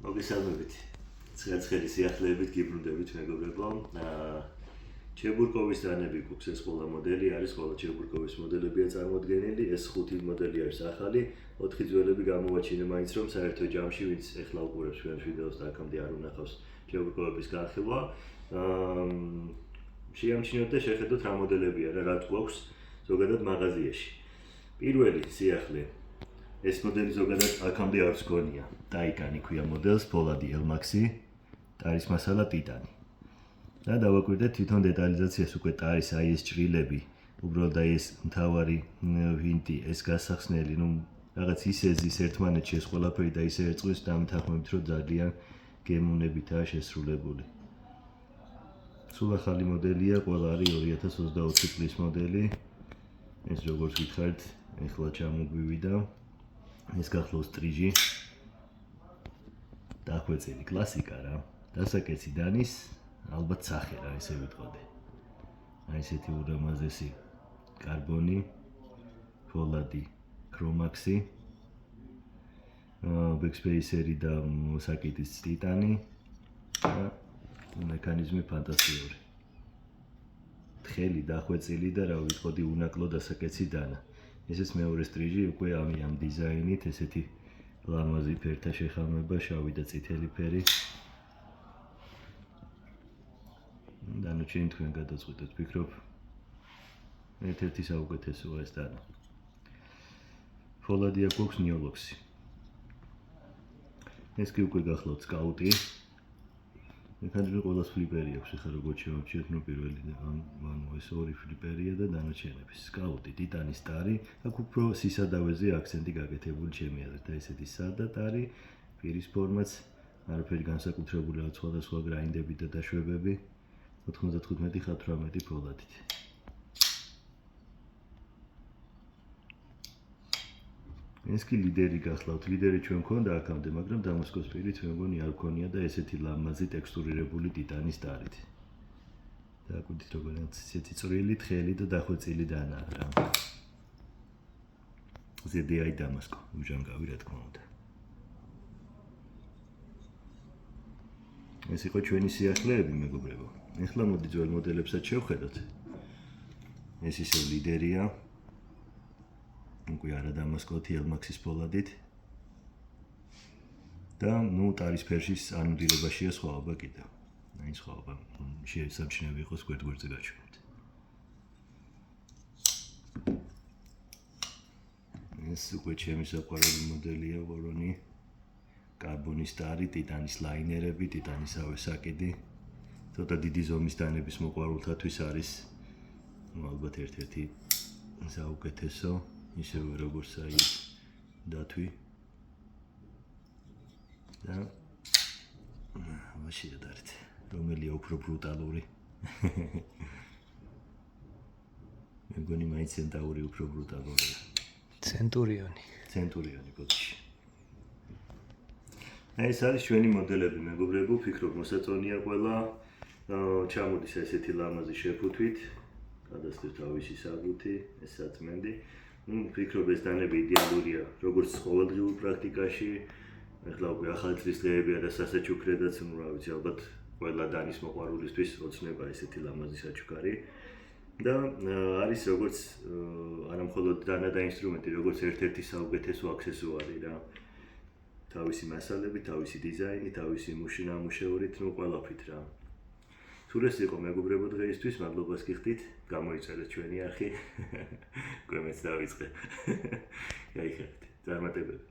მოგესალმებით. ცხელი სიახლეებით გიბრუნდებით მეგობრებო. ჩებურკოვის დანები გვაქვს ეს ყველა მოდელი არის, ყველა ჩებურკოვის მოდელებია წარმოდგენილი, ეს 5 მოდელი არის ახალი, 4 ძველები გამოვაჩინე მაინც რომ საერთო ჯამში ვინც ეხლა უყურებს ჩვენს ვიდეოს და აქამდე არ უნახავს ჩებურკოების განხილვა. შეამჩნიოთ და შეხედოთ რა მოდელებია რა გვაქვს ზოგადად მაღაზიაში. პირველი სიახლე ეს მოდელი ზოგადად აქამდე არც გონია. ტაიკანი ქვია მოდელს, ფოლადი ელმაქსი, ტარის მასალა ტიტანი. და დავაკვირდეთ თვითონ დეტალიზაციას უკვე ტარის აი ეს ჭრილები, უბრალოდ აი ეს მთავარი ვინტი, ეს გასახსნელი, რაღაც ისეზის ერთმანეთში ეს ყველაფერი და ისე ერწყმის დამთანხმებით რომ ძალიან გემოვნებითაა შესრულებული. სულ ახალი მოდელია, ყველა არის 2024 წლის მოდელი. ეს როგორც გითხარით, ეხლა ჩამოგვივიდა. ეს გახლავს სტრიჟი. დახვეწილი კლასიკა რა. დასაკეცი დანის ალბათ სახე რა ესე ვიტყოდე. აი ესეთი ულამაზესი კარბონი, ფოლადი, ქრომაქსი, ბექსპეისერი და საკიტის ტიტანი და მექანიზმი ფანტასტიკური. თხელი დახვეწილი და რა ვიტყოდი უნაკლო დასაკეცი დანა. ესეც მეორე სტრიჟი უკვე ამ დიზაინით, ესეთი ლამაზი ფერთა შეხამება, შავი და წითელი ფერი. დანარჩენი თქვენ გადაწყვეტეთ, ვფიქრობ ერთ-ერთი საუკეთესოა ეს დანა. ფოლადი აქვს ნიოლოქსი. ეს კი უკვე გახლავთ სკაუტი. მექანიზმი ყველას ფლიპერი აქვს, ახლა როგორც შევამჩნიეთ, პირველი ეს ორი ფლიპერია და დანარჩენები. სკაუტი, ტიტანის ტარი, აქ უფრო სისადავეზე აქცენტი გაკეთებული ჩემი აზრით. და ესეთი სადა ტარი, პირის ფორმაც, არაფერი განსაკუთრებული არ სხვადასხვა გრაინდები და დაშვებები. 95 ხ-18 ფოლადით. ეს კი ლიდერი გახლავთ, ლიდერი ჩვენ მქონდა აქამდე, მაგრამ დამასკოს პირით მე მგონი არ მქონია და ესეთი ლამაზი ტექსტურირებული ტიტანის ტარით. დააკვირდით როგორც ესეთი წვრილი, თხელი და დახვეწილი დანაა რა. ZDI დამასკო, უჟანგავი რა თქმა უნდა. ეს იყო ჩვენი სიახლეები მეგობრებო. ეხლა მოდი ძველ მოდელებსაც შევხედოთ. ეს ისევ ლიდერია. უკვე არა დამასკოთი ელმაქსის ფოლადით. და ტარის ფერში ანოდირებაშია სხვაობა კიდევ. აი სხვაობა შეესაბამება იყოს გვერდ-გვერდზე გაჩვენოთ. ეს უკვე ჩემი საყვარელი მოდელია ვორონი. კარბონის ტარი, ტიტანის ლაინერები, ტიტანისავე საკიდი. ცოტა დიდი ზომის დანების მოყვარულთათვის არის ალბათ ერთ-ერთი საუკეთესო, ისევე როგორც აი დათვი. და მაშინ დართ, რომელია უფრო ბრუტალური. მე მგონი მაინც ცენტაური უფრო ბრუტალურია. ცენტურიონი ბოდიში. ეს არის ჩვენი მოდელები მეგობრებო, ვფიქრობ მოსაწონია ყველა. ჩამოდის ესეთი ლამაზი შეფუთვით, გადასცემთ თავისი საბუთი, ეს საწმენდი. ვფიქრობ ეს დანები იდეალურია, როგორც ყოველდღიურ პრაქტიკაში. ეხლა უკვე ახალი წლის დღეებია და სასაჩუქრედაც, რა ვიცი, ალბათ ყველა დანის მოყვარულისთვის ოცნება ესეთი ლამაზი საჩუქარი. და არის როგორც არა მხოლოდ დანა და ინსტრუმენტი, როგორც ერთ-ერთი საუკეთესო აქსესუარი რა. თავისი მასალები, თავისი დიზაინი, თავისი ნამუშევრით, ყველაფრით რა. სულ ეს იყო მეგობრებო დღეისთვის, მადლობას გიხდით, გამოიწერეთ ჩვენი არხი. გვემეც დავიწყე. გაიხარეთ. წარმატებები.